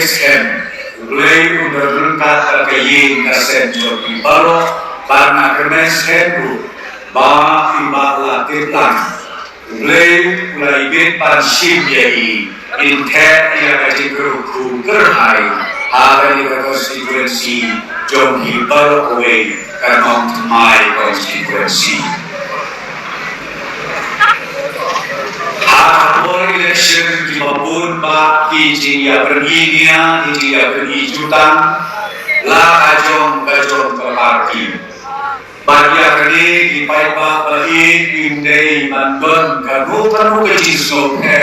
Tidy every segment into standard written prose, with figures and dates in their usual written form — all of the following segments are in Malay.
KSM mulai undur-undur kagaying kasen jogi baro karena kemes hebu ba iba latitlan mulai bin pansim yai inte yang kaji keruku kerhai hari konstituensi jogi baro kowe kanong temai konstituensi election di maupun ba kiji ya berginia kiji ya berhijutan la kajong ke parti bagia kini di paipa bahin indai mandon kanu kiji soke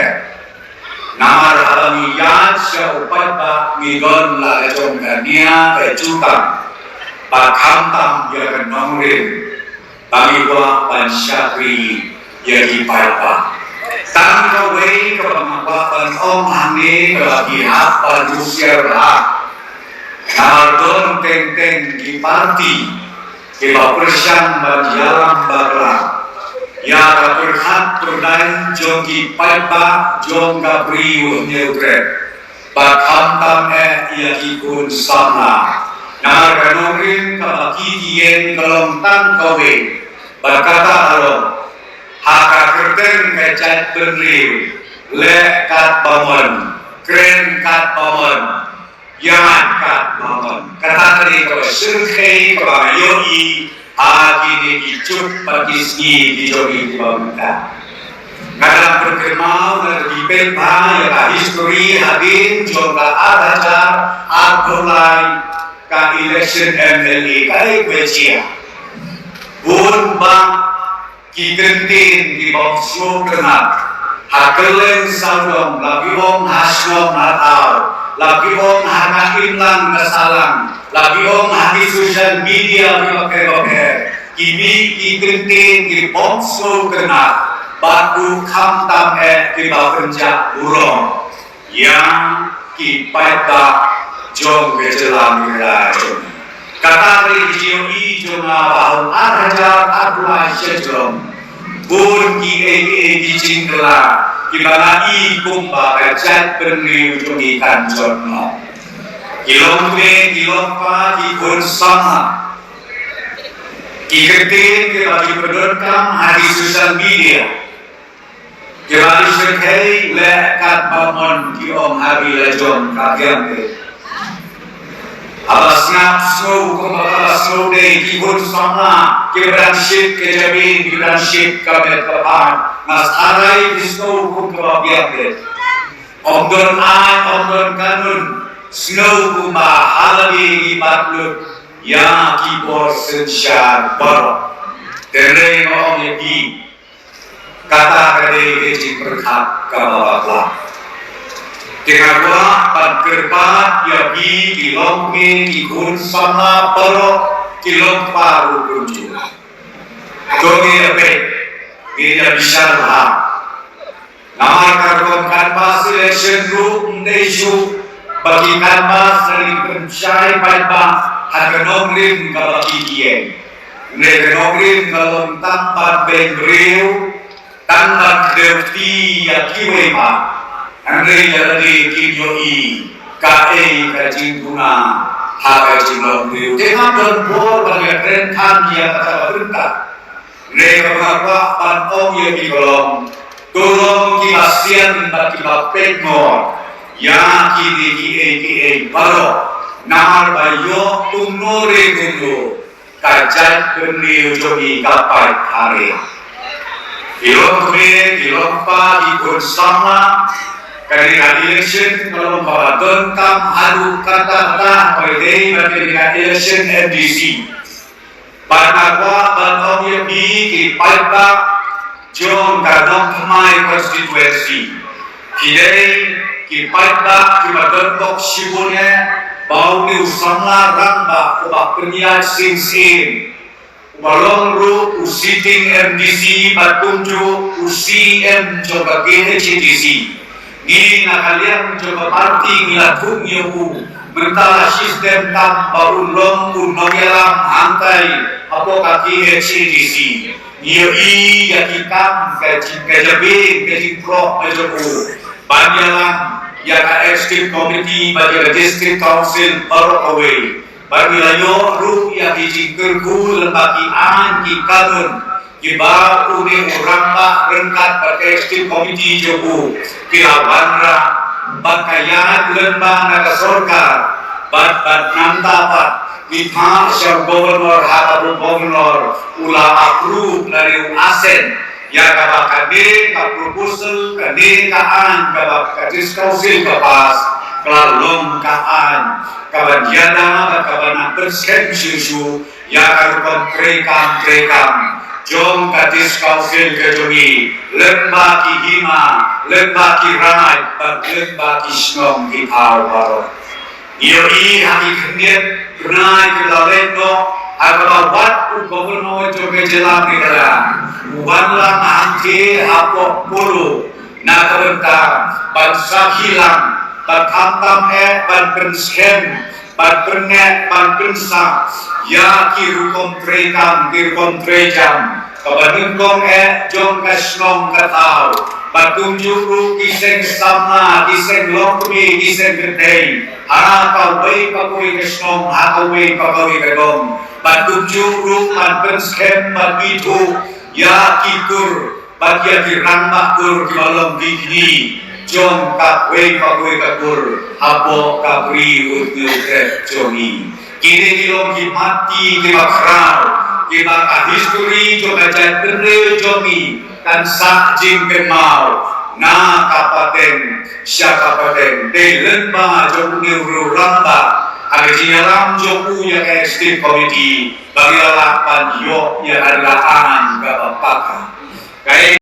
namar alami yad sya upai ba migon la kajong kania kejutan bakam tam ya kenongrin bagi wa pansyakri ya di paipa Tang kawai kepemangkuan om hani kelahiat manusia berhak. Nardon teng di parti, kita persian berjalan berlang. Ya berhak berdain jogi paipa jong gabriu neutret. Bakam ia ikun sama. Nar kanorin kebakitien kelontang kawai berkata alom. Haka kerten kecat berliu lekat paman keren kat paman jangan kat paman kata tadi kalau surkei kalau yoi haki ni icut pakisni dijogi di bawah dalam berkemau dan dipelpa ya history hadin juga ada abdulai ka election MLA kali kuecia bun bang Kikentin di bawah kenal, hakelen saudom, lagi wong haslom natau, lagi wong hana imlang kesalang, lagi wong hati sosial media dipakai. Kini kikentin di bawah kenal, batu kamtam di bawah penjak burung, yang kipaita jong kejelang rajun. Kata regioni jona bahun arajar adulai sejrom bun ki cingkela kibana i kumba kacat berniu jongi kancorno kilong pa kikun sama kiketin kibagi berdorkam hari sosial media kibagi sekai lekat bangun ki om hari lejong kagiam alas nafsu alas node kibun sama kibranship kejamin kibranship kabet kapan nas arai disno kum kebabiak omdon kanun snow kumba halabi ibatlut ya kibor sensyar barok tenrei om yaki kata kade kecik berkat kababaklah dengan pan kerbat ya bi kilong ikun sama poro kilong paru kunjung dogi ape dia bisa lah nama karbon kanvas election group ndeju bagi kanvas dari pencai paipa hagenogrin kabaki kien negenogrin kalon tampat bengriu tanpa derti ya kiwema Andrei jadi kinyoi kae kajinguna haka jinglong riu dengan berbor bagi rentan dia kata berintah mereka mengapa pantong ya dikolong tolong kibasian bagi bapengor ya kini baro namar bayo umnore dulu kajat berniu jogi kapai hari kilong pa ikut sama karena election kalau membawa kam adu kata-kata pada ketika election MDC Panagwa Bantong Yabi ki Paipa Jong Kadong Kemai konstituensi Kidai ki Paipa ki Batentok Shibunya Bau ni Usamla Ramba Ubak Penyiat Sing Balong Ru Usiting MDC Batunju UCM Coba KHDC Ni nakalian mencoba parti ngilatung yoku mentala sistem tam barulong unong yalam angkai apo kaki HCDC niyo yakikam kajabing kajingkrok majoku banyalang ya ka executive committee bagi district council Barokawe bagi layo ru ya hiji kerku lembagi an ki kadun ki ba une urang ba rengkat bagi executive committee joku kilawanra bakayat lembang naga sorkar bat nantapat Lima siang gubernur hatabu gubernur ula approve dari asen ya kabak kade ka proposal kade kaan kabak kadis council kapas kelalong kaan kabandiana kabana persen susu ya karupan krekam jom kadis council kejongi lemba ki hima lemba ki ramai lemba ki snong ki awaro Yoi hati kendian pernah kita leno agak wat gubernur joge jelam negara ubanlah nanti hapok puluh nak rentang bangsa hilang berhantam berpenskem berpenek berpensa ya kirukom trejam kebanungkong jong kasnong katau batunjuk kiseng sama kiseng lokmi kiseng gede ana kawai pakoi kesnong hakawai pakoi gedong batunjuk panpenskem bagitu ya kikur bagia kirambahkur kibalong gini jong kakwai pakoi kakur hapo kabri utnuket jongi kini kilong kimati kimakrau kimak history jong ajan bere jongi kan sak jing kemau na kapaten siapa kapaten de lemba joku niru ramba aga jinyalam joku ya executive committee bagi lapan yo ya adalah an gapapaka kai